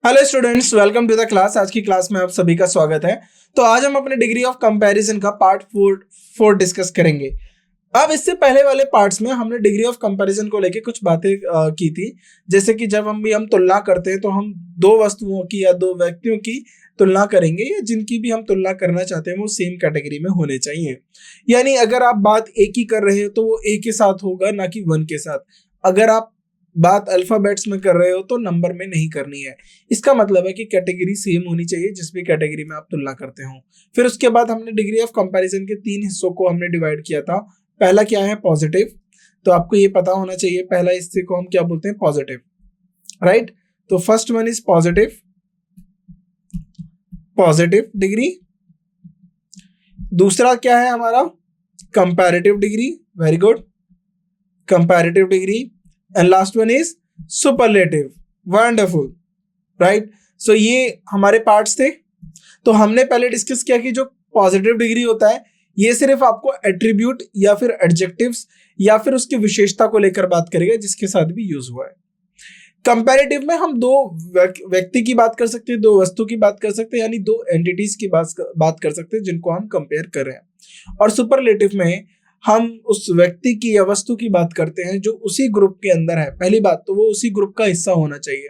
Hello students, welcome to the class. आज की class में आप सभी का स्वागत है। तो आज हम अपने डिग्री ऑफ कंपैरिजन का पार्ट फोर डिस्कस करेंगे। अब इससे पहले वाले पार्ट्स में हमने डिग्री ऑफ कंपैरिजन को लेके कुछ बातें की थी, जैसे कि जब हम तुलना करते हैं तो हम दो वस्तुओं की या दो व्यक्तियों की तुलना करेंगे, या जिनकी भी हम तुलना करना चाहते हैं वो सेम कैटेगरी में होने चाहिए। यानी अगर आप बात एक ही कर रहे हो तो वो ए के साथ होगा, ना कि वन के साथ। अगर आप बात अल्फाबेट्स में कर रहे हो तो नंबर में नहीं करनी है। इसका मतलब है कि कैटेगरी सेम होनी चाहिए जिस भी कैटेगरी में आप तुलना करते हो। फिर उसके बाद हमने डिग्री ऑफ कंपैरिजन के 3 हिस्सों को हमने डिवाइड किया था। पहला क्या है? पॉजिटिव। तो आपको ये पता होना चाहिए पहला हिस्से को हम क्या बोलते हैं, पॉजिटिव, राइट। तो first one is positive, positive degree. दूसरा क्या है हमारा? Comparative degree. Very good, comparative degree. And last one is superlative. Wonderful, right. So ये हमारे पार्ट्स थे। तो हमने पहले डिस्कस किया कि जो पॉजिटिव डिग्री होता है ये सिर्फ आपको एट्रीब्यूट या फिर एडजेक्टिव्स या फिर उसकी विशेषता को लेकर बात करेगा जिसके साथ भी यूज हुआ है। कंपैरेटिव में हम दो व्यक्ति की बात कर सकते हैं, दो वस्तु की बात कर सकते हैं, यानी दो एंटिटीज की बात कर सकते हैं जिनको हम कंपेयर कर रहे हैं। और सुपरलेटिव में हम उस व्यक्ति की या वस्तु की बात करते हैं जो उसी ग्रुप के अंदर है। पहली बात तो वो उसी ग्रुप का हिस्सा होना चाहिए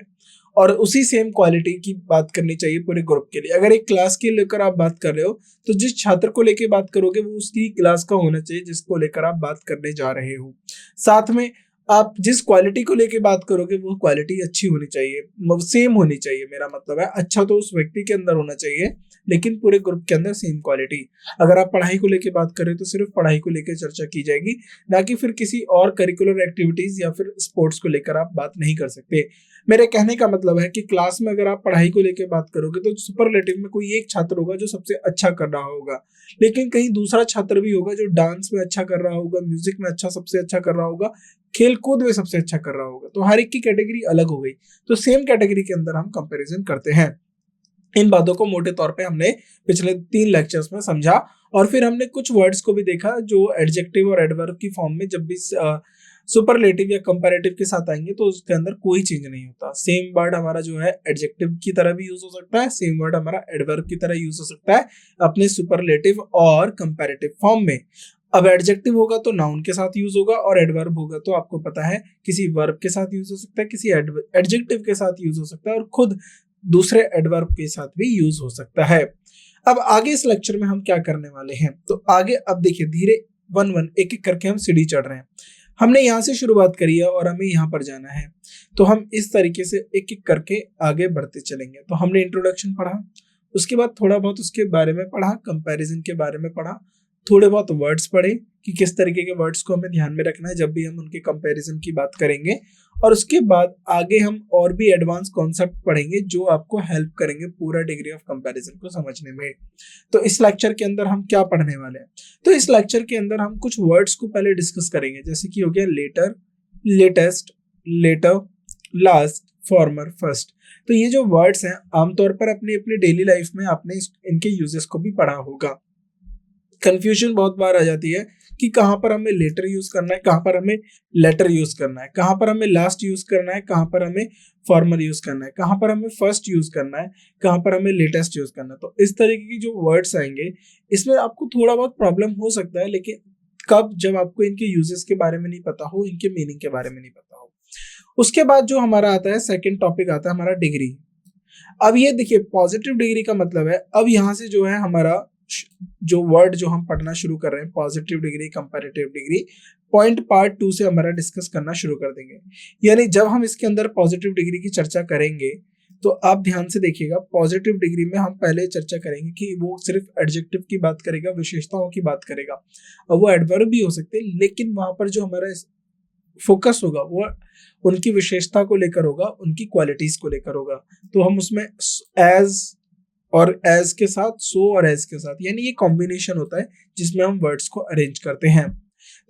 और उसी सेम क्वालिटी की बात करनी चाहिए पूरे ग्रुप के लिए। अगर एक क्लास के लेकर आप बात कर रहे हो तो जिस छात्र को लेकर बात करोगे वो उसकी क्लास का होना चाहिए जिसको लेकर आप बात करने जा रहे हो। साथ में आप जिस क्वालिटी को लेके बात करोगे वो क्वालिटी अच्छी होनी चाहिए, सेम होनी चाहिए। मेरा मतलब है अच्छा तो उस व्यक्ति के अंदर होना चाहिए लेकिन पूरे ग्रुप के अंदर सेम क्वालिटी। अगर आप पढ़ाई को लेके बात करें तो सिर्फ पढ़ाई को लेकर चर्चा की जाएगी, ना कि फिर किसी और करिकुलर एक्टिविटीज या फिर स्पोर्ट्स को लेकर आप बात नहीं कर सकते। मेरे कहने का मतलब है कि क्लास में अगर आप पढ़ाई को लेकर बात करोगे तो सुपरलेटिव में कोई एक छात्र होगा जो सबसे अच्छा कर रहा होगा, लेकिन कहीं दूसरा छात्र भी होगा जो डांस में अच्छा कर रहा होगा, म्यूजिक में सबसे अच्छा कर रहा होगा, खेल कूद में सबसे अच्छा कर रहा होगा। तो हर एक की कैटेगरी अलग हो गई। तो सेम कैटेगरी के अंदर हम कंपैरिजन करते हैं। इन बातों को मोटे तौर पे हमने पिछले 3 लेक्चर्स में समझा और फिर हमने कुछ वर्ड्स को भी देखा जो एडजेक्टिव और एडवर्ब की फॉर्म में जब भी सुपरलेटिव या कंपैरेटिव के साथ आएंगे तो उसके अंदर कोई चेंज नहीं होता। सेम वर्ड हमारा जो है एडजेक्टिव की तरह भी यूज हो सकता है, सेम वर्ड हमारा एडवर्ब की तरह यूज हो सकता है अपने सुपरलेटिव और कंपैरेटिव फॉर्म में। अब एडजेक्टिव होगा तो नाउन के साथ यूज होगा और एडवर्ब होगा तो आपको पता है किसी वर्ब के साथ यूज हो सकता है, किसी एडजेक्टिव के साथ यूज हो सकता है और खुद दूसरे एडवर्ब के साथ भी यूज हो सकता है। अब आगे इस लेक्चर में हम क्या करने वाले हैं, तो आगे अब देखिए धीरे वन वन एक एक करके हम सीढ़ी चढ़ रहे हैं। हमने यहाँ से शुरुआत करी है और हमें यहाँ पर जाना है, तो हम इस तरीके से एक एक करके आगे बढ़ते चलेंगे। तो हमने इंट्रोडक्शन पढ़ा, उसके बाद थोड़ा बहुत उसके बारे में पढ़ा, कंपैरिजन के बारे में पढ़ा, थोड़े बहुत वर्ड्स पढ़े कि किस तरीके के वर्ड्स को हमें ध्यान में रखना है जब भी हम उनके कंपैरिजन की बात करेंगे। और उसके बाद आगे हम और भी एडवांस कॉन्सेप्ट पढ़ेंगे जो आपको हेल्प करेंगे पूरा डिग्री ऑफ कंपैरिजन को समझने में। तो इस लेक्चर के अंदर हम क्या पढ़ने वाले हैं, तो इस लेक्चर के अंदर हम कुछ वर्ड्स को पहले डिस्कस करेंगे, जैसे कि हो गया later, latest, latter, last, former, first. तो ये जो वर्ड्स हैं आमतौर पर अपने अपने डेली लाइफ में आपने इनके यूजेस को भी पढ़ा होगा। कंफ्यूजन बहुत बार आ जाती है कि कहाँ पर हमें लेटर यूज करना है, कहाँ पर हमें लेटर यूज करना है, कहाँ पर हमें लास्ट यूज करना है, कहाँ पर हमें फॉर्मल यूज करना है, कहाँ पर हमें फर्स्ट यूज करना है, कहाँ पर हमें लेटेस्ट यूज करना है। तो इस तरीके की जो वर्ड्स आएंगे इसमें आपको थोड़ा बहुत प्रॉब्लम हो सकता है, लेकिन कब? जब आपको इनके यूजेस के बारे में नहीं पता हो, इनके मीनिंग के बारे में नहीं पता हो। उसके बाद जो हमारा आता है सेकेंड टॉपिक आता है हमारा डिग्री। अब ये देखिए पॉजिटिव डिग्री का मतलब है, अब यहाँ से जो है हमारा जो वर्ड जो हम पढ़ना शुरू कर रहे हैं positive degree, comparative degree, point part 2 से हमारा डिस्कस करना शुरू कर देंगे। यानी जब हम इसके अंदर पॉजिटिव डिग्री की चर्चा करेंगे तो आप ध्यान से देखिएगा, पॉजिटिव डिग्री में हम पहले चर्चा करेंगे कि वो सिर्फ एडजेक्टिव की बात करेगा, विशेषताओं की बात करेगा, और वो एडवर्ब भी हो सकते हैं, लेकिन वहां पर जो हमारा फोकस होगा वो उनकी विशेषता को लेकर होगा, उनकी क्वालिटीज को लेकर होगा। तो हम उसमें एज और एज के साथ, सो और एज के साथ, यानी ये कॉम्बिनेशन होता है जिसमें हम वर्ड्स को अरेंज करते हैं।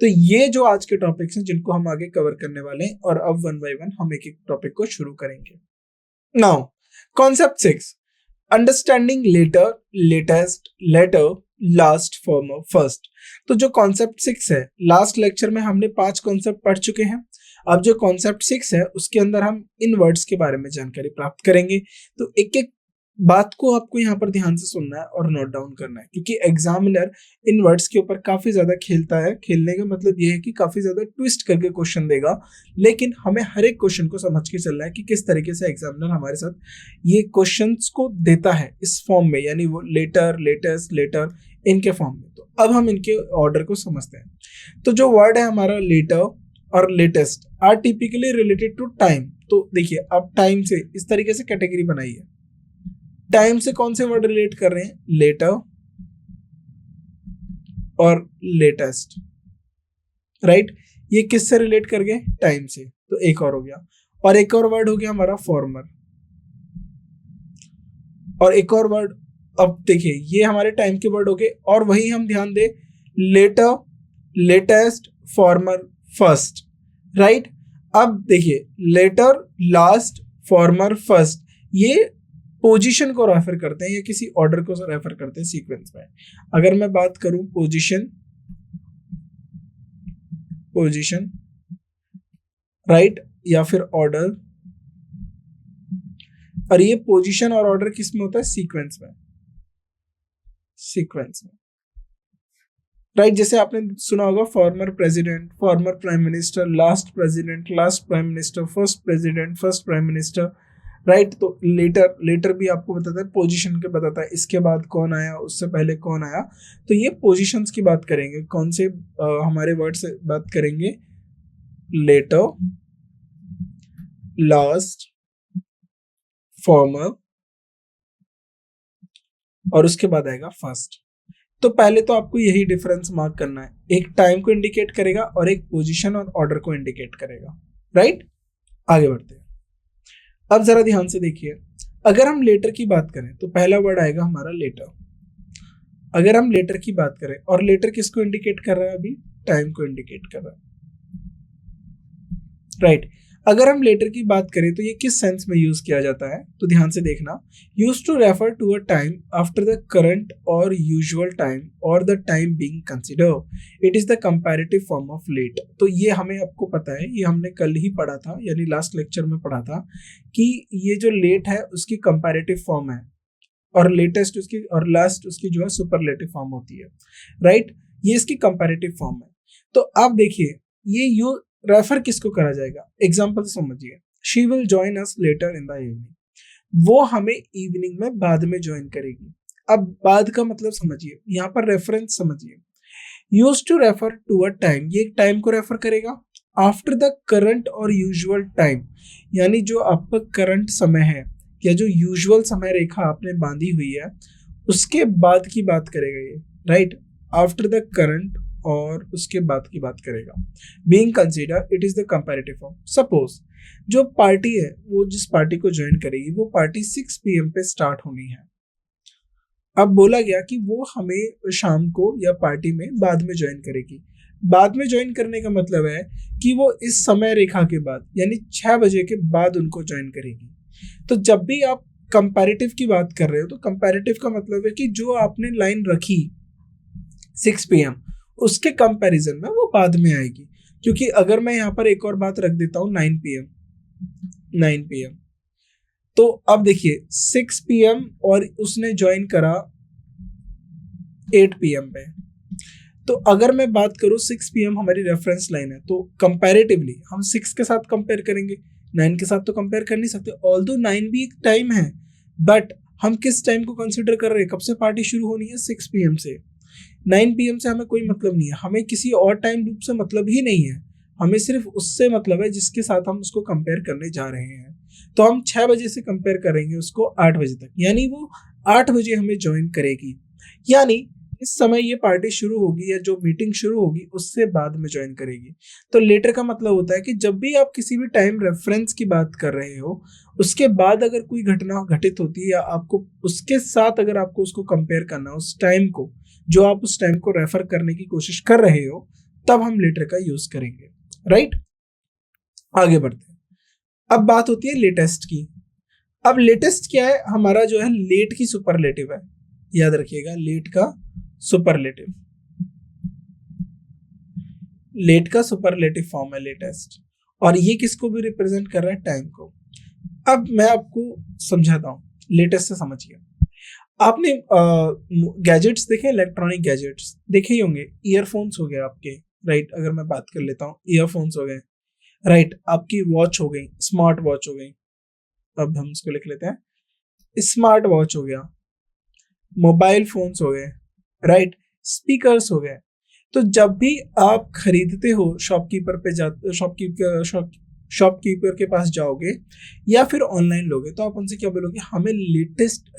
तो ये जो आज के टॉपिक्स हैं जिनको हम आगे कवर करने वाले हैं, और अब वन बाय वन हम एक एक टॉपिक को शुरू करेंगे। Now concept 6, understanding later, latest, latter, last, former, first. तो जो कॉन्सेप्ट 6 है, लास्ट लेक्चर में हमने 5 कॉन्सेप्ट पढ़ चुके हैं। अब जो कॉन्सेप्ट 6 है उसके अंदर हम इन वर्ड्स के बारे में जानकारी प्राप्त करेंगे। तो एक एक बात को आपको यहाँ पर ध्यान से सुनना है और नोट डाउन करना है, क्योंकि एग्जामिनर इन वर्ड्स के ऊपर काफी ज्यादा खेलता है। खेलने का मतलब ये है कि काफी ज्यादा ट्विस्ट करके क्वेश्चन देगा, लेकिन हमें हर एक क्वेश्चन को समझ के चलना है कि किस तरीके से एग्जामिनर हमारे साथ ये क्वेश्चंस को देता है इस फॉर्म में, यानी वो लेटर, लेटेस्ट, लेटर, इनके फॉर्म में। तो अब हम इनके ऑर्डर को समझते हैं। तो जो वर्ड है हमारा लेटर और latest are typically related to time. तो देखिए, अब टाइम से इस तरीके से कैटेगरी बनाई है। टाइम से कौन से वर्ड रिलेट कर रहे हैं? लेटर और लेटेस्ट, राइट। ये किससे रिलेट कर गए? टाइम से। तो एक और हो गया, और एक और वर्ड हो गया हमारा फॉर्मर, और एक और वर्ड। अब देखिए, ये हमारे टाइम के वर्ड हो गए, और वही हम ध्यान दें, later, latest, former, first, right. अब देखिए, लेटर, लास्ट, फॉर्मर, फर्स्ट, ये पोजीशन को रेफर करते हैं या किसी ऑर्डर को रेफर करते हैं सीक्वेंस में। अगर मैं बात करूं पोजीशन, राइट, या फिर ऑर्डर, और ये पोजीशन और ऑर्डर किस में होता है? सीक्वेंस में, राइट। जैसे आपने सुना होगा former president, former prime minister, last president, last prime minister, first president, first prime minister, right. तो लेटर भी आपको बताता है, पोजीशन के बताता है, इसके बाद कौन आया, उससे पहले कौन आया। तो ये पोजीशंस की बात करेंगे। कौन से हमारे वर्ड से बात करेंगे? लेटर, लास्ट, फॉर्मर, और उसके बाद आएगा फर्स्ट। तो पहले तो आपको यही डिफरेंस मार्क करना है, एक टाइम को इंडिकेट करेगा और एक पोजीशन और ऑर्डर को इंडिकेट करेगा, राइट। आगे बढ़ते हैं। अब जरा ध्यान से देखिए, अगर हम लेटर की बात करें तो पहला वर्ड आएगा हमारा लेटर। अगर हम लेटर की बात करें, और लेटर किसको इंडिकेट कर रहा है? अभी टाइम को इंडिकेट कर रहा है, राइट। अगर हम लेटर की बात करें तो ये किस सेंस में यूज किया जाता है? तो ध्यान से देखना, use to refer to a time after the current और यूजुअल टाइम और the time being consider. It is the comparative form of late. तो ये हमें आपको पता है, ये हमने कल ही पढ़ा था, यानी लास्ट लेक्चर में पढ़ा था, कि ये जो लेट है उसकी कंपैरेटिव फॉर्म है, और लेटेस्ट उसकी, और लास्ट उसकी जो है सुपरलेटिव फॉर्म होती है, राइट। ये इसकी कंपैरेटिव फॉर्म है। तो आप देखिए, ये यू रेफर किसको करा जाएगा? एग्जाम्पल समझिए, she will join us later in the evening. वो हमें इवनिंग में बाद में ज्वाइन करेगी। अब बाद का मतलब समझिए, यहाँ पर रेफरेंस समझिए, use to refer to a time, ये एक टाइम को रेफर करेगा आफ्टर द करंट और यूजुअल टाइम, यानी जो आपका करंट समय है या जो यूजुअल समय रेखा आपने बांधी हुई है उसके बाद की बात करेगा ये, राइट। आफ्टर द करंट और उसके बाद की बात करेगा। Being consider, it is the comparative form. Suppose जो पार्टी है, वो जिस पार्टी को ज्वाइन करेगी वो पार्टी 6 PM पे स्टार्ट होनी है। अब बोला गया कि वो हमें शाम को या पार्टी में बाद में ज्वाइन करेगी। बाद में ज्वाइन करने का मतलब है कि वो इस समय रेखा के बाद, यानी 6 बजे के बाद उनको ज्वाइन करेगी। तो जब भी आप कंपैरेटिव की बात कर रहे हो, तो कंपैरेटिव का मतलब है कि जो आपने लाइन रखी 6 PM, उसके कंपैरिजन में वो बाद में आएगी। क्योंकि अगर मैं यहाँ पर एक और बात रख देता हूँ 9 PM, तो अब देखिए 6 PM और उसने ज्वाइन करा 8 PM पे, तो अगर मैं बात करूँ 6 PM हमारी रेफरेंस लाइन है, तो कंपैरेटिवली हम 6 के साथ कंपेयर करेंगे, 9 के साथ तो कंपेयर कर नहीं सकते। ऑल्दो 9 भी एक टाइम है, बट हम किस टाइम को कंसिडर कर रहे हैं? कब से पार्टी शुरू होनी है? 6 PM से। 9 PM से हमें कोई मतलब नहीं है, हमें किसी और टाइम लूप से मतलब ही नहीं है, हमें सिर्फ उससे मतलब है जिसके साथ हम उसको कंपेयर करने जा रहे हैं। तो हम 6 बजे से कंपेयर करेंगे उसको 8 बजे तक, यानी वो 8 बजे हमें ज्वाइन करेगी, यानी इस समय ये पार्टी शुरू होगी या जो मीटिंग शुरू होगी उससे बाद में ज्वाइन करेगी। तो लेटर का मतलब होता है कि जब भी आप किसी भी टाइम रेफरेंस की बात कर रहे हो, उसके बाद अगर कोई घटना घटित होती है या आपको उसके साथ अगर आपको उसको कंपेयर करना है, उस टाइम को जो आप उस टाइम को रेफर करने की कोशिश कर रहे हो, तब हम लेटर का यूज करेंगे, राइट। आगे बढ़ते हैं। अब बात होती है लेटेस्ट की। अब लेटेस्ट क्या है? हमारा जो है लेट की सुपरलेटिव है, याद रखिएगा, लेट का सुपरलेटिव, लेट का सुपरलेटिव फॉर्म है लेटेस्ट। और ये किसको भी रिप्रेजेंट कर रहा है, टाइम को। अब मैं आपको समझाता हूँ, लेटेस्ट से समझिए। आपने गैजेट्स देखे, इलेक्ट्रॉनिक गैजेट्स देखे ही होंगे। ईयरफोन्स हो गए आपके, राइट, अगर मैं बात कर लेता हूँ, ईयरफोन्स हो गए, राइट, आपकी वॉच हो गई, स्मार्ट वॉच हो गई, अब हम इसको लिख लेते हैं, स्मार्ट वॉच हो गया, मोबाइल फोन्स हो गए, राइट, स्पीकर्स हो गए। तो जब भी आप खरीदते हो, शॉपकीपर पे जा शॉपकीपर के पास जाओगे या फिर ऑनलाइन लोगे, तो आप उनसे क्या बोलोगे, हमें लेटेस्ट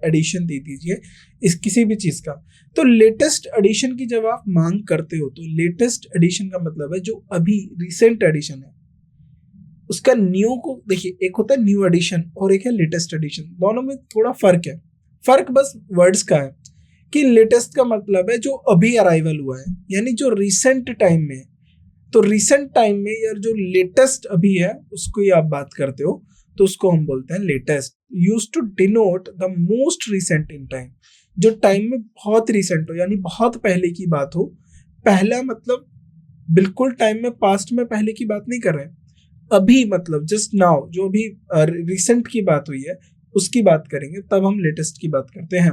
एडिशन दे दीजिए इस किसी भी चीज का। तो लेटेस्ट एडिशन की जब आप मांग करते हो, तो लेटेस्ट एडिशन का मतलब है जो अभी रिसेंट एडिशन है उसका न्यू को देखिए, एक होता है न्यू एडिशन और एक है लेटेस्ट एडिशन, दोनों में थोड़ा फर्क है। फर्क बस वर्ड्स का है कि लेटेस्ट का मतलब है जो अभी अराइवल हुआ है, यानी जो रिसेंट टाइम में। तो रिसेंट टाइम में यार जो लेटेस्ट अभी है उसको ही आप बात करते हो, तो उसको हम बोलते हैं latest. Use to denote the most recent in time, जो टाइम में बहुत रिसेंट हो, यानी बहुत पहले की बात हो। पहला मतलब बिल्कुल टाइम में, पास्ट में पहले की बात नहीं कर रहे हैं, अभी मतलब जस्ट नाउ, जो अभी रिसेंट की बात हुई है उसकी बात करेंगे, तब हम लेटेस्ट की बात करते हैं।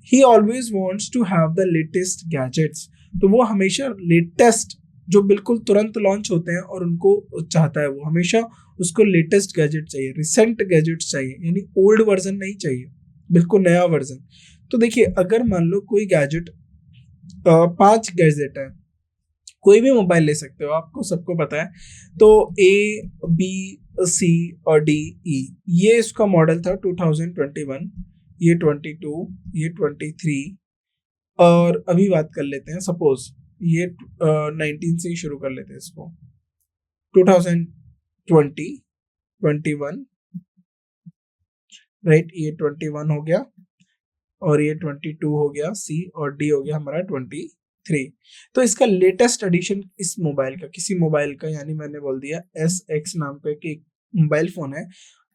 He always wants to have the latest gadgets, तो वो हमेशा लेटेस्ट जो बिल्कुल तुरंत लॉन्च होते हैं और उनको चाहता है, वो हमेशा उसको लेटेस्ट गैजेट चाहिए, रिसेंट गैजेट चाहिए, यानी ओल्ड वर्जन नहीं चाहिए, बिल्कुल नया वर्जन। तो देखिए, अगर मान लो कोई गैजेट, 5 गैजेट है, कोई भी मोबाइल ले सकते हो, आपको सबको पता है। तो ए, बी, सी और डी, ई, ये इसका मॉडल था 2021, ये 22, ये 23, और अभी बात कर लेते हैं, सपोज ये 19 से ही शुरू कर लेते हैं इसको, 2020, 21, राइट, ये 21 हो गया और ये 22 हो गया, सी, और डी हो गया हमारा 23। तो इसका लेटेस्ट एडिशन इस मोबाइल का, किसी मोबाइल का, यानी मैंने बोल दिया SX नाम का एक मोबाइल फोन है,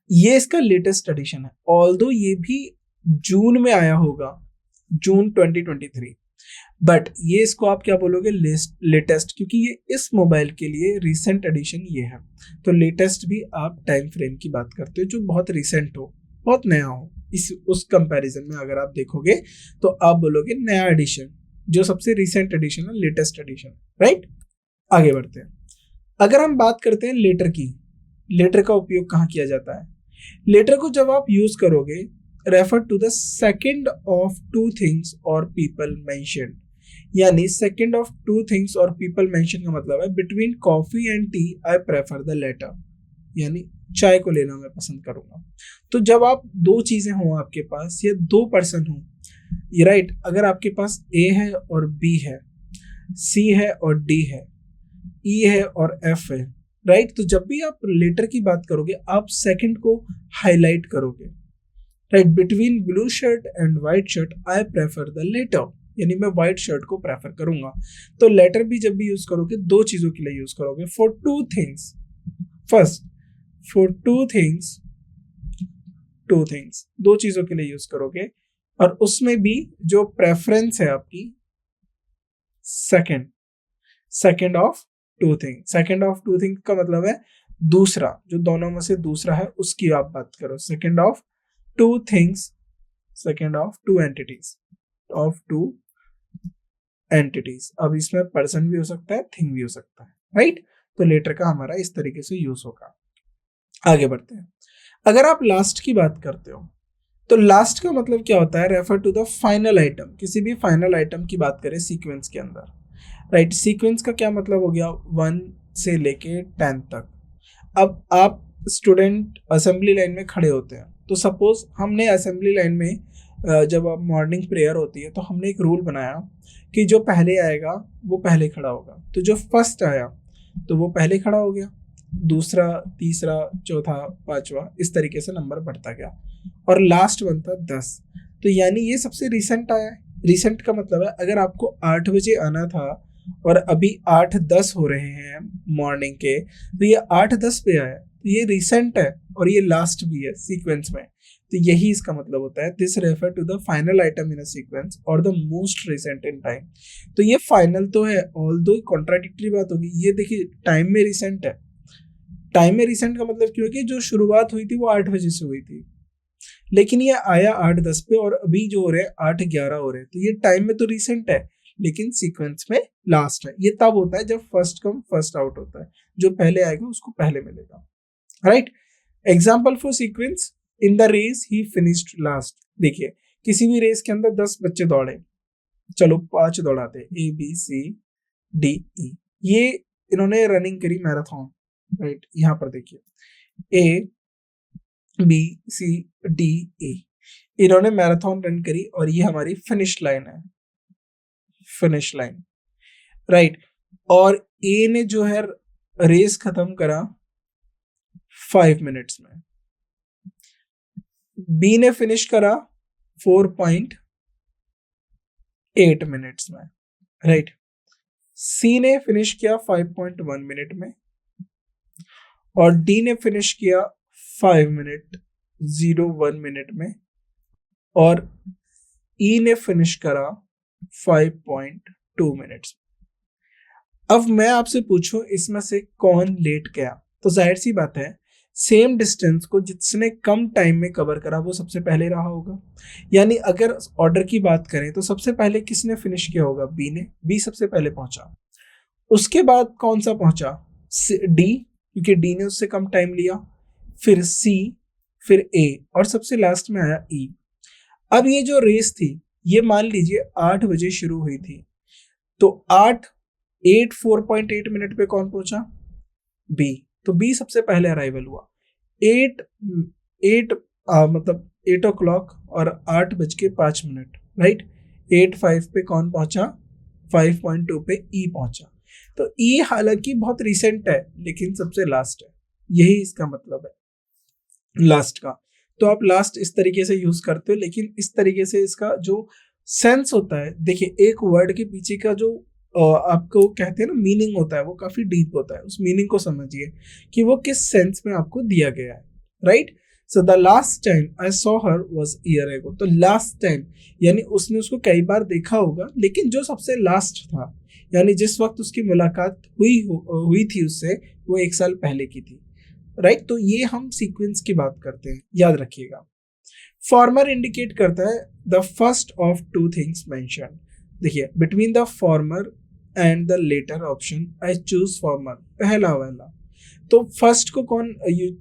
ये इसका लेटेस्ट एडिशन है। ऑल्दो ये भी जून में आया होगा, जून 2023, बट ये इसको आप क्या बोलोगे, लेटेस्ट, क्योंकि ये इस मोबाइल के लिए रिसेंट एडिशन ये है। तो लेटेस्ट भी आप टाइम फ्रेम की बात करते हो जो बहुत रिसेंट हो, बहुत नया हो। इस उस कंपैरिजन में अगर आप देखोगे तो आप बोलोगे नया एडिशन, जो सबसे रिसेंट एडिशन है, लेटेस्ट एडिशन, राइट। आगे बढ़ते हैं। अगर हम बात करते हैं लेटर की, लेटर का उपयोग कहाँ किया जाता है? लेटर को जब आप यूज करोगे, refer to the second of two things और पीपल मेंशन्ड, यानी सेकंड ऑफ टू थिंग्स और पीपल मेंशन का मतलब है between coffee and tea I prefer the latter, यानी चाय को लेना मैं पसंद करूंगा। तो जब आप दो चीजें हो आपके पास, या दो पर्सन हो, राइट, अगर आपके पास ए है और बी है, सी है और डी है, ई है और एफ है, राइट, तो जब भी आप लेटर की बात करोगे आप सेकंड को हाईलाइट करोगे, right. Between blue shirt and white shirt I prefer the latter, यानी मैं व्हाइट शर्ट को प्रेफर करूंगा। तो लेटर भी जब भी यूज करोगे दो चीजों के लिए यूज करोगे, for two things, first for two things, दो चीजों के लिए यूज करोगे, और उसमें भी जो प्रेफरेंस है आपकी, second of two thing, second of two thing का मतलब है दूसरा, जो दोनों में से दूसरा है उसकी आप बात करो, second of two things, second of two entities, of two entities. अब इसमें पर्सन भी हो सकता है, थिंग भी हो सकता है, राइट। तो लेटर का हमारा इस तरीके से यूज होगा। आगे बढ़ते हैं। अगर आप लास्ट की बात करते हो, तो लास्ट का मतलब क्या होता है, refer to the final item, किसी भी फाइनल आइटम की बात करें सीक्वेंस के अंदर, राइट। सीक्वेंस का क्या मतलब हो गया, 1 से लेके 10 तक। अब आप स्टूडेंट असेंबली लाइन में खड़े होते हैं, तो सपोज हमने असेंबली लाइन में जब मॉर्निंग प्रेयर होती है तो हमने एक रूल बनाया कि जो पहले आएगा वो पहले खड़ा होगा। तो जो फर्स्ट आया तो वो पहले खड़ा हो गया, दूसरा, तीसरा, चौथा, पांचवा, इस तरीके से नंबर बढ़ता गया, और लास्ट वन था 10। तो यानी ये सबसे रिसेंट आया है। रिसेंट का मतलब है अगर आपको 8 बजे आना था और अभी 8:10 हो रहे हैं मॉर्निंग के, तो ये 8:10 पे आया, तो ये रिसेंट है और ये लास्ट भी है सीक्वेंस में। तो यही इसका मतलब होता है, this refer to the final item in a sequence और the most recent in time. तो ये फाइनल तो है, ऑल्दो कॉन्ट्राडिक्टरी बात होगी। ये देखिए टाइम में रिसेंट है, टाइम में रिसेंट का मतलब क्यों कि जो शुरुआत हुई थी वो 8 बजे से हुई थी, लेकिन ये आया 8:10 पे और अभी जो हो रहे हैं 8:11 हो रहे हैं, तो ये टाइम में तो रिसेंट है लेकिन सीक्वेंस में लास्ट है। ये तब होता है जब फर्स्ट कम फर्स्ट आउट होता है, जो पहले आएगा उसको पहले मिलेगा, right. Example for sequence, in the race he finished last. देखिए किसी भी रेस के अंदर 10 बच्चे दौड़े, चलो 5 दौड़ाते, A B C D E, ये इन्होंने रनिंग करी मैराथन, राइट। यहाँ पर देखिए A B C D E, इन्होंने मैराथन रन करी और ये हमारी फिनिश लाइन है, फिनिश लाइन, राइट। और ए ने जो है रेस खत्म करा 5 मिनट्स में, बी ने फिनिश करा 4.8 मिनट्स में, राइट। सी ने फिनिश किया 5.1 मिनट में और डी ने फिनिश किया 5:01 मिनट में और ई ने फिनिश करा 5.2 मिनट्स। अब मैं आपसे पूछूं इसमें से कौन लेट गया, तो जाहिर सी बात है सेम डिस्टेंस को जिसने कम टाइम में कवर करा वो सबसे पहले रहा होगा। यानी अगर ऑर्डर की बात करें तो सबसे पहले किसने फिनिश किया होगा, बी ने, बी सबसे पहले पहुंचा। उसके बाद कौन सा पहुंचा, डी, क्योंकि डी ने उससे कम टाइम लिया, फिर सी, फिर ए और सबसे लास्ट में आया ई। अब ये जो रेस थी ये मान लीजिए 8 बजे शुरू हुई थी, तो 4.8 मिनट पे कौन पहुंचा, बी, तो बी सबसे पहले अराइवल हुआ। 8 o'clock और 8:05, राइट। 8:05 पे कौन पहुंचा, 5.2 पे ई पहुंचा। तो ई हालांकि बहुत रिसेंट है लेकिन सबसे लास्ट है, यही इसका मतलब है लास्ट का। तो आप लास्ट इस तरीके से यूज करते हो, लेकिन इस तरीके से इसका जो सेंस होता है, देखिए एक वर्ड के पीछे का जो आपको कहते हैं ना मीनिंग होता है वो काफी डीप होता है, उस मीनिंग को समझिए कि वो किस सेंस में आपको दिया गया है, right. So the last time I saw her was year ago, तो लास्ट टाइम यानी उसने उसको कई बार देखा होगा, लेकिन जो सबसे लास्ट था यानी जिस वक्त उसकी मुलाकात हुई थी उससे, वो 1 साल पहले की थी, राइट। तो ये हम सीक्वेंस की बात करते हैं, याद रखिएगा। फॉर्मर इंडिकेट करता है the first of 2 things mentioned. देखिए between the former and the latter option I choose former, पहला वाला। तो फर्स्ट को कौन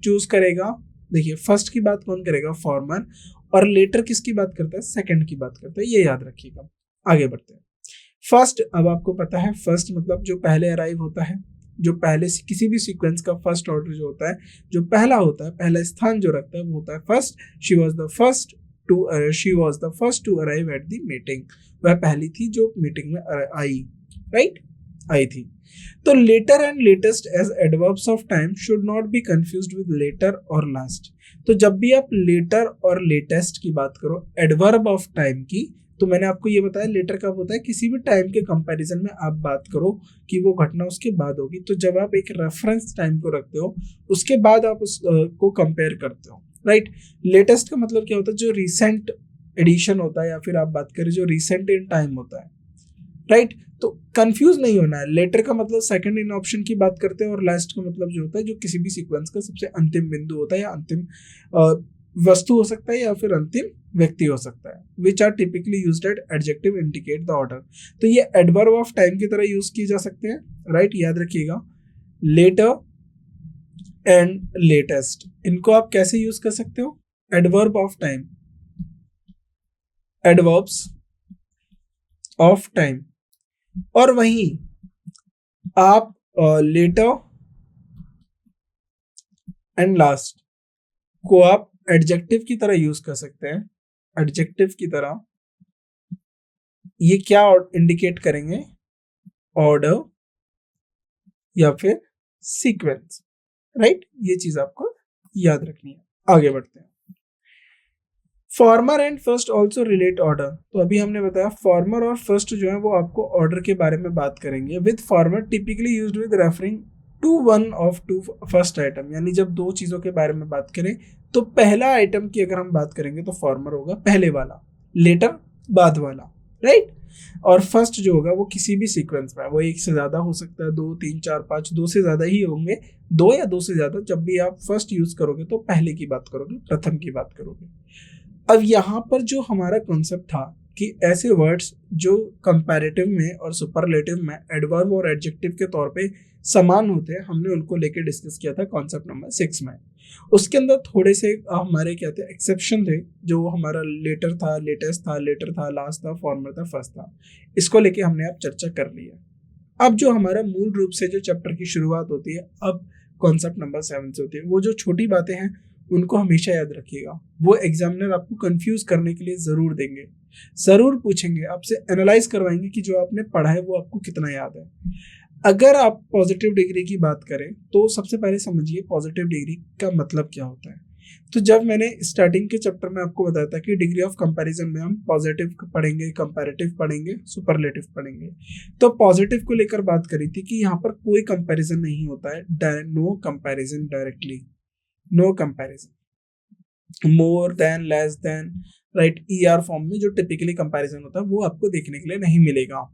चूज करेगा, देखिए फर्स्ट की बात कौन करेगा, फॉर्मर, और लेटर किसकी बात करता है, सेकंड की बात करता है, ये याद रखिएगा। आगे बढ़ते हैं। फर्स्ट, अब आपको पता है फर्स्ट मतलब जो पहले अराइव होता है, जो पहले किसी भी सीक्वेंस का फर्स्ट ऑर्डर जो होता है, जो पहला होता है, पहला स्थान जो रखता है वो होता है first. She was the first to arrive at the meeting, वह पहली थी जो मीटिंग में आई, राइट, आई थी। तो later and latest as adverbs of time should not be confused with latter और लास्ट। तो जब भी आप लेटर और लेटेस्ट की बात करो एडवर्ब ऑफ टाइम की, तो मैंने आपको ये बताया लेटर कब होता है, किसी भी टाइम के कंपैरिजन में आप बात करो कि वो घटना उसके बाद होगी। तो जब आप एक रेफरेंस टाइम को रखते हो उसके बाद आप उसको कंपेयर करते हो, राइट। लेटेस्ट का मतलब क्या होता है, जो रिसेंट एडिशन होता है, या फिर आप बात करें जो रिसेंट इन टाइम होता है, राइट। तो कंफ्यूज नहीं होना है, लेटर का मतलब सेकंड इन ऑप्शन की बात करते हैं और लास्ट का मतलब जो होता है जो किसी भी सीक्वेंस का सबसे अंतिम बिंदु होता है, या अंतिम वस्तु हो सकता है या फिर अंतिम व्यक्ति हो सकता है, which are typically used at adjective indicate the order. तो ये एडवर्ब ऑफ टाइम की तरह यूज किए जा सकते हैं, राइट, याद रखिएगा। लेटर एंड लेटेस्ट, इनको आप कैसे यूज कर सकते हो, adverb of time, adverbs of time, और वहीं आप लेटर एंड लास्ट को आप एडजेक्टिव की तरह यूज कर सकते हैं। एडजेक्टिव की तरह ये क्या इंडिकेट करेंगे, ऑर्डर या फिर सीक्वेंस, राइट। ये चीज आपको याद रखनी है। आगे बढ़ते हैं। Farmer and first also relate order. तो अभी हमने बताया फॉर्मर और फर्स्ट जो है वो आपको ऑर्डर के बारे में बात करेंगे। With former typically used with referring to one of two first item, यानी जब दो चीज़ों के बारे में बात करें तो पहला आइटम की अगर हम बात करेंगे तो फॉर्मर होगा पहले वाला, लेटर बाद वाला, राइट। और फर्स्ट जो होगा वो किसी भी सीक्वेंस में, वो एक से ज़्यादा हो सकता है, 2 3 4 5, 2 से ज़्यादा ही होंगे, 2 या 2 से ज़्यादा। जब भी आप फर्स्ट यूज़ करोगे तो पहले की बात करोगे, प्रथम की बात करोगे। अब यहाँ पर जो हमारा कॉन्सेप्ट था कि ऐसे वर्ड्स जो कंपैरेटिव में और सुपरलेटिव में एडवर्ब और एडजेक्टिव के तौर पे समान होते हैं, हमने उनको लेके डिस्कस किया था कॉन्सेप्ट नंबर 6 में। उसके अंदर थोड़े से हमारे क्या थे, एक्सेप्शन थे, जो हमारा लेटर था, लेटेस्ट था, लेटर था, लास्ट था, फॉर्मर था, फर्स्ट था। इसको लेके हमने अब चर्चा कर ली है। अब जो हमारा मूल रूप से जो चैप्टर की शुरुआत होती है अब कॉन्सेप्ट नंबर 7 से होती है। वो जो छोटी बातें हैं उनको हमेशा याद रखिएगा, वो एग्जामिनर आपको कंफ्यूज करने के लिए जरूर देंगे, जरूर पूछेंगे, आपसे एनालाइज करवाएंगे कि जो आपने पढ़ा है वो आपको कितना याद है। अगर आप पॉजिटिव डिग्री की बात करें तो सबसे पहले समझिए पॉजिटिव डिग्री का मतलब क्या होता है। तो जब मैंने स्टार्टिंग के चैप्टर में आपको बताया था कि डिग्री ऑफ कंपैरिजन में हम पॉजिटिव पढ़ेंगे, कंपैरेटिव पढ़ेंगे, सुपरलेटिव पढ़ेंगे, तो पॉजिटिव को लेकर बात करी थी कि यहाँ पर कोई कंपैरिजन नहीं होता है, no comparison directly, no comparison, more than, less than, right, er form में जो टिपिकली कंपैरिजन होता है वो आपको देखने के लिए नहीं मिलेगा।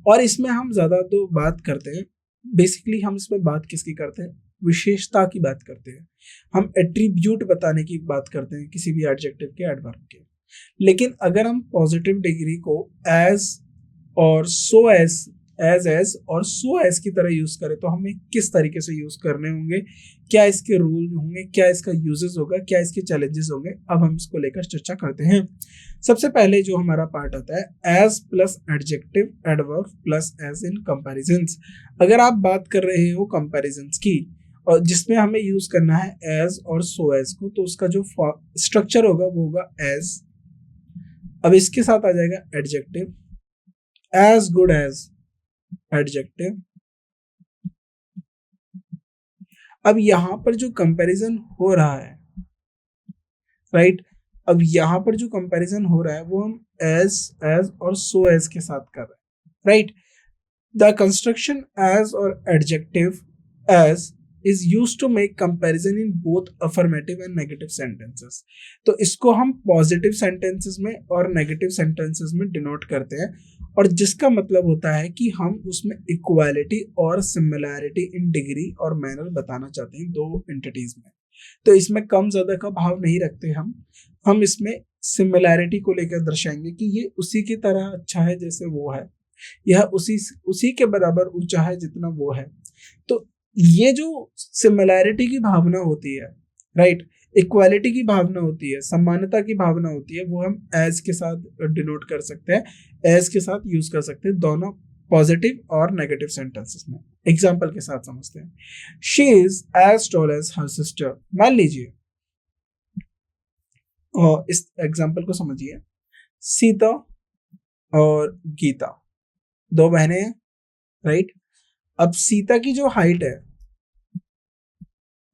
और इसमें हम ज्यादा तो बात करते हैं, बेसिकली हम इसमें बात किसकी करते हैं, विशेषता की बात करते हैं, हम एट्रीब्यूट बताने की बात करते हैं किसी भी एडजेक्टिव के, एडवर्ब के। लेकिन अगर हम पॉजिटिव डिग्री को एज और सो एज और सो एज की तरह यूज करें तो हमें किस तरीके से यूज करने होंगे, क्या इसके रूल होंगे, क्या इसका यूजेस होगा, क्या इसके चैलेंजेस होंगे, अब हम इसको लेकर चर्चा करते हैं। सबसे पहले जो हमारा पार्ट आता है as plus adjective adverb plus as in comparisons. अगर आप बात कर रहे हो कंपैरिजंस की और जिसमें हमें यूज करना है एज और सो एज को, तो उसका जो स्ट्रक्चर होगा वो होगा एज, अब इसके साथ आ जाएगा adjective, as good as adjective. अब यहां पर जो कंपैरिजन हो रहा है, राइट, अब यहां पर जो कंपैरिजन हो रहा है वो हम एज और सो एज के साथ कर रहे हैं, राइट। द कंस्ट्रक्शन एज और adjective as is used to make comparison in both affirmative and negative sentences। तो इसको हम पॉजिटिव सेंटेंसेस में और नेगेटिव सेंटेंसेस में डिनोट करते हैं, और जिसका मतलब होता है कि हम उसमें इक्वालिटी और सिमिलैरिटी इन डिग्री और मैनर बताना चाहते हैं दो एंटिटीज में। तो इसमें कम ज्यादा का भाव नहीं रखते हम इसमें सिमिलैरिटी को लेकर दर्शाएंगे कि ये उसी की तरह अच्छा है जैसे वो है, यह उसी के बराबर ऊंचा है जितना वो है। तो ये जो सिमिलैरिटी की भावना होती है, राइट, इक्वालिटी की भावना होती है, समानता की भावना होती है, वो हम एज के साथ डिनोट कर सकते हैं, एज के साथ यूज कर सकते हैं दोनों पॉजिटिव और नेगेटिव सेंटेंसेस में। एग्जांपल के साथ समझते हैं। She is as tall as her sister. मान लीजिए, और इस एग्जांपल को समझिए, सीता और गीता दो बहनें हैं, राइट। अब सीता की जो हाइट है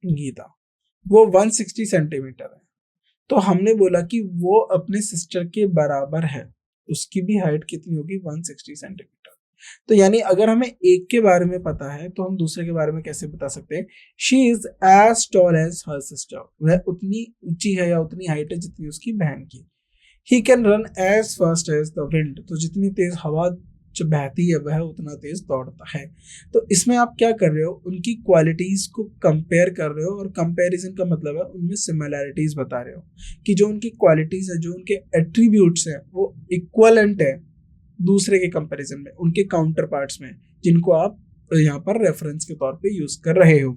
गीता वो 160 सेंटीमीटर है, तो हमने बोला कि वो अपने सिस्टर के बराबर है, उसकी भी हाइट कितनी होगी, 160 सेंटीमीटर। तो यानी अगर हमें एक के बारे में पता है तो हम दूसरे के बारे में कैसे बता सकते हैं। She is as tall as her sister, वह उतनी ऊंची है या उतनी हाइट है जितनी उसकी बहन की। He can run as fast as the wind, तो जितनी तेज हवा जो बहती है वह उतना तेज दौड़ता है। तो इसमें आप क्या कर रहे हो, उनकी क्वालिटीज को कंपेयर कर रहे हो, और कंपैरिजन का मतलब है उनमें सिमिलैरिटीज बता रहे हो कि जो उनकी क्वालिटीज है, जो उनके एट्रीब्यूट्स हैं वो इक्वलेंट है दूसरे के कंपैरिजन में, उनके काउंटर पार्ट्स में, जिनको आप यहाँ पर रेफरेंस के तौर पे यूज कर रहे हो,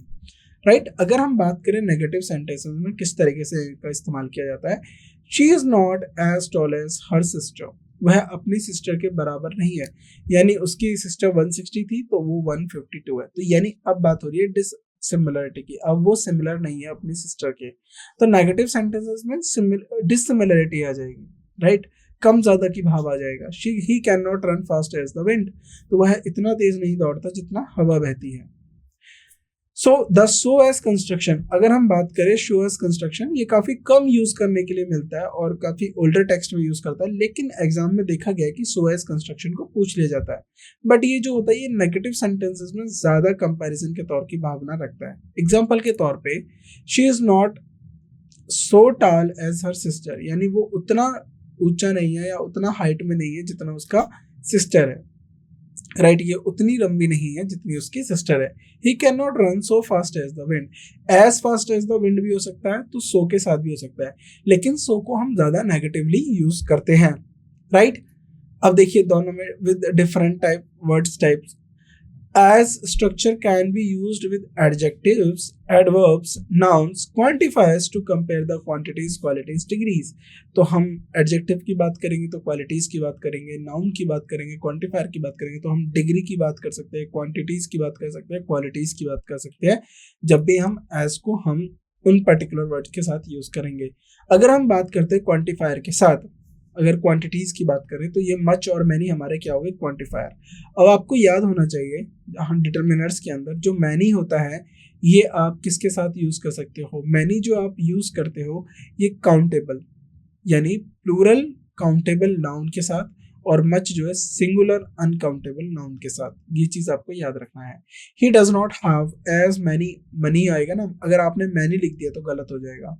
राइट। अगर हम बात करें नेगेटिव सेंटेंसेस में किस तरीके से इनका इस्तेमाल किया जाता है, she is not as tall as her sister, वह अपनी सिस्टर के बराबर नहीं है, यानी उसकी सिस्टर 160 थी तो वो 152 है। तो यानी अब बात हो रही है डिससिमिलरिटी की, अब वो सिमिलर नहीं है अपनी सिस्टर के, तो नेगेटिव सेंटेंसेस में डिससिमिलरिटी आ जाएगी, राइट, कम ज्यादा की भाव आ जाएगा। He can not run fast as the wind, तो वह इतना तेज नहीं दौड़ता जितना हवा बहती है। So the show as construction, अगर हम बात करें शो एज कंस्ट्रक्शन, ये काफी कम यूज करने के लिए मिलता है और काफी ओल्डर टेक्स्ट में यूज करता है, लेकिन एग्जाम में देखा गया है कि शो एज कंस्ट्रक्शन को पूछ लिया जाता है। बट ये जो होता है ये नेगेटिव सेंटेंसेस में ज्यादा कंपैरिजन के तौर की भावना रखता है। एग्जाम्पल के तौर पे, शी इज नॉट सो टाल एज हर सिस्टर, यानी वो उतना ऊंचा नहीं है या उतना हाइट में नहीं है जितना उसका सिस्टर है, राइट ये उतनी लंबी नहीं है जितनी उसकी सिस्टर है। He can not run so fast as the wind, as fast as the wind भी हो सकता है, तो सो के साथ भी हो सकता है, लेकिन सो को हम ज्यादा नेगेटिवली यूज करते हैं, राइट। अब देखिए दोनों में with different type words types. As structure can be used with adjectives, adverbs, nouns, quantifiers to compare the quantities, qualities, degrees. तो हम adjective की बात करेंगे तो qualities की बात करेंगे, noun की बात करेंगे, quantifier की बात करेंगे, तो हम degree की बात कर सकते हैं, quantities की बात कर सकते हैं, qualities की बात कर सकते हैं, जब भी हम as को हम उन particular words के साथ use करेंगे। अगर हम बात करते हैं quantifier के साथ, अगर क्वांटिटीज की बात करें तो ये मच और मैनी हमारे क्या हो गए, क्वांटिफायर। अब आपको याद होना चाहिए हम डिटरमिनर्स के अंदर जो मैनी होता है ये आप किसके साथ यूज कर सकते हो, मैनी जो आप यूज करते हो ये काउंटेबल यानी प्लूरल काउंटेबल नाउन के साथ, और मच जो है सिंगुलर अनकाउंटेबल नाउन के साथ, ये चीज आपको याद रखना है। He does not have as many, money आएगा ना, अगर आपने मैनी लिख दिया तो गलत हो जाएगा,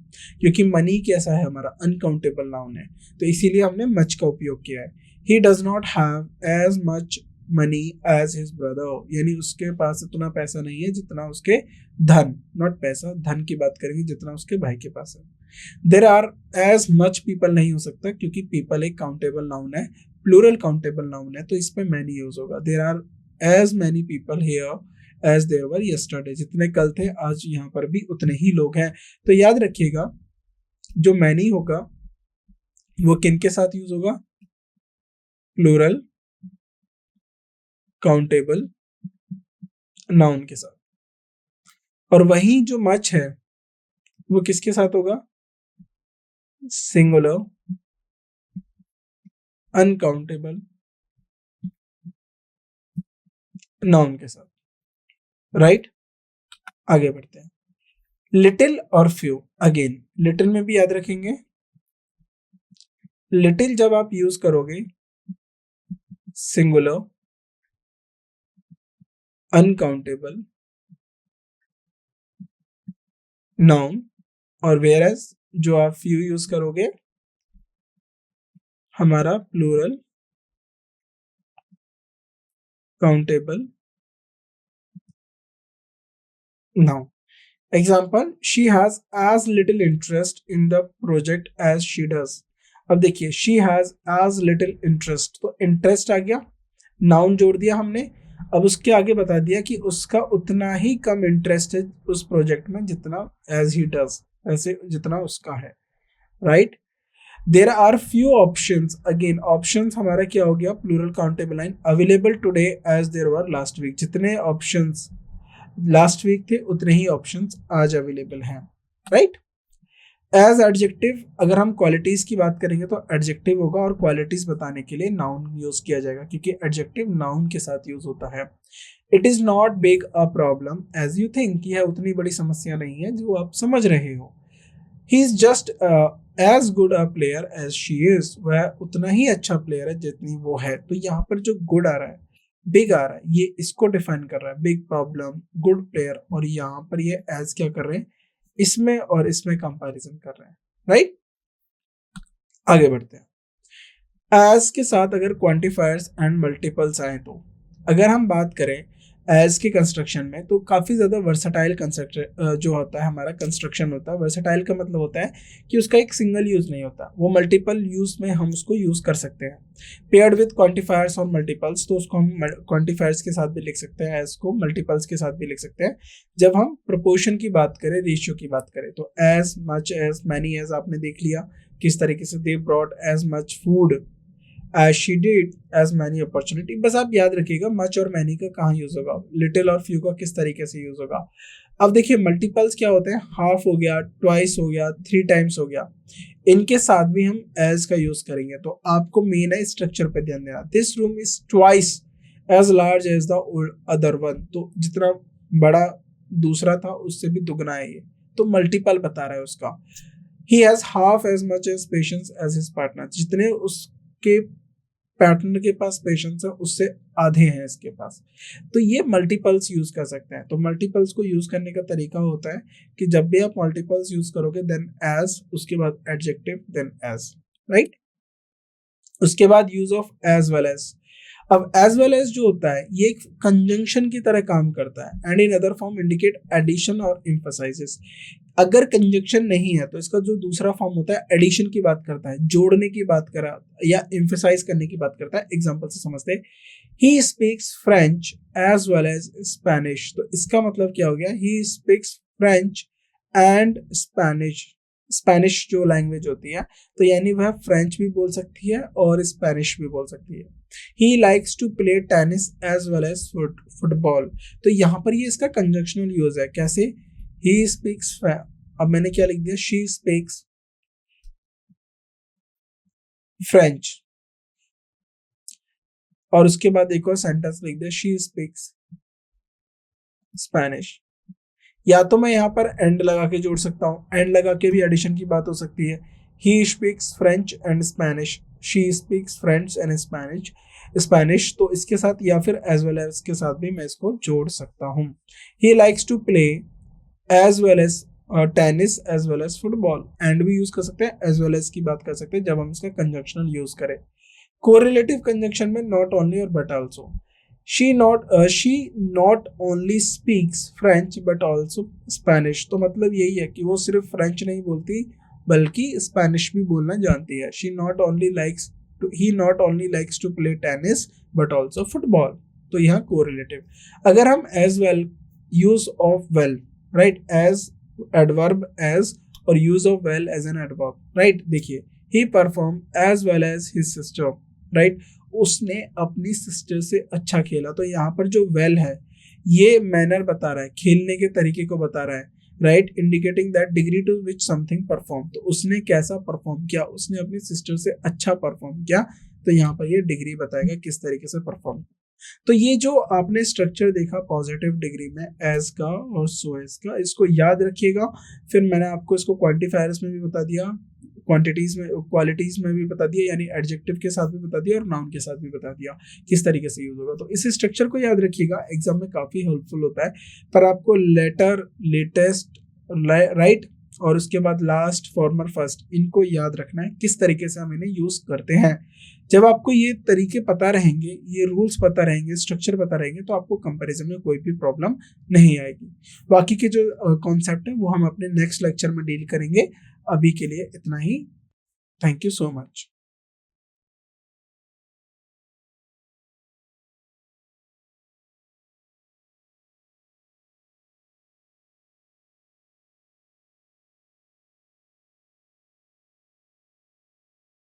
क्योंकि मनी कैसा है हमारा अनकाउंटेबल नाउन है, तो इसीलिए हमने मच का उपयोग किया है। He does not have as much money as his brother, यानी उसके पास इतना पैसा नहीं है जितना उसके धन, नॉट पैसा, धन की बात करेंगे, जितना उसके भाई के पास है। There are as much people नहीं हो सकता, क्योंकि पीपल एक काउंटेबल नाउन है, प्लूरल काउंटेबल नाउन है, तो इस पे मैनी यूज होगा। There are as many people here as there were yesterday, जितने कल थे आज यहाँ पर भी उतने ही लोग हैं। तो याद रखिएगा जो मैनी होगा वो किन के साथ यूज होगा, प्लूरल काउंटेबल नाउन के साथ, और वहीं जो मच है वो किसके साथ होगा, सिंगुलर अनकाउंटेबल नाउन के साथ, राइट। आगे बढ़ते हैं। लिटिल और फ्यू, अगेन लिटिल में भी याद रखेंगे, लिटिल जब आप यूज करोगे सिंगुलर अनकाउंटेबल नाउन, और वेयर एज जो आप फ्यू यूज करोगे हमारा plural countable noun. Example, she has as little interest in the project as she does. अब देखिए she has as little interest, तो इंटरेस्ट आ गया, नाउन जोड़ दिया हमने, अब उसके आगे बता दिया कि उसका उतना ही कम इंटरेस्ट है उस प्रोजेक्ट में जितना एज ही डज, ऐसे जितना उसका है, right. There are few options, again options हमारा क्या हो गया, plural countable line, available today as there were last week, जितने ऑप्शंस लास्ट वीक थे उतने ही ऑप्शंस आज अवेलेबल हैं, राइट। एज एडजेक्टिव, अगर हम क्वालिटीज की बात करेंगे तो एडजेक्टिव होगा, और क्वालिटीज बताने के लिए नाउन यूज किया जाएगा, क्योंकि एडजेक्टिव नाउन के साथ यूज होता है। It is not big a problem as you think, यह उतनी बड़ी समस्या नहीं है जो आप समझ रहे हो। He is just as good a player as she is, वह उतना ही अच्छा प्लेयर है जितनी वो है। तो यहाँ पर जो गुड आ रहा है, बिग आ रहा है, ये इसको डिफाइन कर रहा है, बिग प्रॉब्लम, गुड प्लेयर, और यहाँ पर ये एज क्या कर रहे हैं, इसमें और इसमें कंपैरिजन कर रहे हैं, राइट। आगे बढ़ते हैं। एज के साथ अगर क्वांटिफायर्स एंड मल्टीपल्स आए, तो अगर हम बात करें एज के कंस्ट्रक्शन में, तो काफ़ी ज़्यादा वर्सेटाइल कंस्ट्रक्शन जो होता है हमारा कंस्ट्रक्शन होता है। वर्सेटाइल का मतलब होता है कि उसका एक सिंगल यूज़ नहीं होता, वो मल्टीपल यूज़ में हम उसको यूज़ कर सकते हैं। पेयर्ड विद क्वांटिफायर्स और मल्टीपल्स, तो उसको हम क्वांटिफायर्स के साथ भी लिख सकते हैं, एज को मल्टीपल्स के साथ भी लिख सकते हैं। जब हम प्रोपोर्शन की बात करें, रेशियो की बात करें, तो as much as many as आपने देख लिया किस तरीके से, they brought as much food as she did as many opportunity। बस आप याद रखिएगा मच और मैनी का कहाँ यूज होगा, लिटिल और फ्यू का किस तरीके से यूज होगा। अब देखिए मल्टीपल्स क्या होते हैं, हाफ हो गया, ट्वाइस हो गया, 3 टाइम्स हो गया, इनके साथ भी हम एज का यूज करेंगे। तो आपको मेन है स्ट्रक्चर पे ध्यान देना। This room is twice as large as the other one, तो जितना बड़ा दूसरा था उससे भी दुगना है ये, तो मल्टीपल बता रहा है उसका। He has half as much as patience as his partner, जितने उसके पार्टनर के पास पेशेंस है उससे आधे हैं इसके पास। तो ये मल्टीपल्स यूज कर सकते हैं। तो मल्टीपल्स को यूज करने का तरीका होता है कि जब भी आप मल्टीपल्स यूज करोगे देन एज, उसके बाद एडजेक्टिव, देन एज, राइट। उसके बाद use of as well as. अब एज वेल एज जो होता है ये एक कंजंक्शन की तरह काम करता है, and in other form indicate addition और एम्फसाइजेस। अगर कंजंक्शन नहीं है तो इसका जो दूसरा फॉर्म होता है एडिशन की बात करता है, जोड़ने की बात करा या एम्फसाइज करने की बात करता है। एग्जांपल से समझते हैं, he speaks French as well as Spanish. तो इसका मतलब क्या हो गया, he speaks French and Spanish. Spanish जो लैंग्वेज होती है, तो यानी वह फ्रेंच भी बोल सकती है और स्पेनिश भी बोल सकती है। He likes to play tennis as well as football। तो यहाँ पर ये इसका कंजंक्शनल यूज है। कैसे, he speaks, अब मैंने क्या लिख दिया, she speaks French, और उसके बाद एक और सेंटेंस लिख दिया, she speaks Spanish। या तो मैं यहाँ पर एंड लगा के जोड़ सकता हूँ, एंड लगा के भी एडिशन की बात हो सकती है। He speaks French and Spanish, she speaks French and Spanish, तो इसके साथ या फिर एज वेल एज के साथ भी मैं इसको जोड़ सकता हूँ। He likes to play as well as tennis as well as football, and भी यूज कर सकते हैं, एज वेल एज की बात कर सकते हैं जब हम इसका कंजंक्शनल यूज करें। कोरिलेटिव कंजंक्शन में नॉट ओनली और but also. she not only speaks French but also Spanish। तो मतलब यही है कि वो सिर्फ फ्रेंच नहीं बोलती बल्कि स्पेनिश भी बोलना जानती है। he not only likes to play tennis but also football। तो यहाँ कोरिलेटिव। अगर हम as well, use of well, right, as adverb as, और use of well as an adverb, right। देखिए, he performed as well as his sister, right, उसने अपनी sister से अच्छा खेला। तो यहाँ पर जो वेल है ये मैनर बता रहा है, खेलने के तरीके को बता रहा है, right, indicating that degree to which something perform. तो उसने कैसा परफॉर्म किया, उसने अपनी सिस्टर से अच्छा परफॉर्म किया। तो यहाँ पर ये डिग्री बताएगा किस तरीके से परफॉर्म। तो ये जो आपने स्ट्रक्चर देखा पॉजिटिव डिग्री में एज का और सो एज का, इसको याद रखिएगा। फिर मैंने आपको इसको क्वांटिफायर्स में भी बता दिया, क्वांटिटीज में, क्वालिटीज में भी बता दिया, यानी एडजेक्टिव के साथ भी बता दिया और नाउन के साथ भी बता दिया किस तरीके से यूज होगा। तो इस स्ट्रक्चर को याद रखिएगा, एग्जाम में काफी हेल्पफुल होता है। पर आपको लेटर, लेटेस्ट, राइट, और उसके बाद लास्ट, फॉर्मर, फर्स्ट, इनको याद रखना है किस तरीके से हम इन्हें यूज करते हैं। जब आपको ये तरीके पता रहेंगे, ये रूल्स पता रहेंगे, स्ट्रक्चर पता रहेंगे, तो आपको कंपैरिजन में कोई भी प्रॉब्लम नहीं आएगी। बाकी के जो कॉन्सेप्ट है वो हम अपने नेक्स्ट लेक्चर में डील करेंगे। अभी के लिए इतना ही। Thank you so much.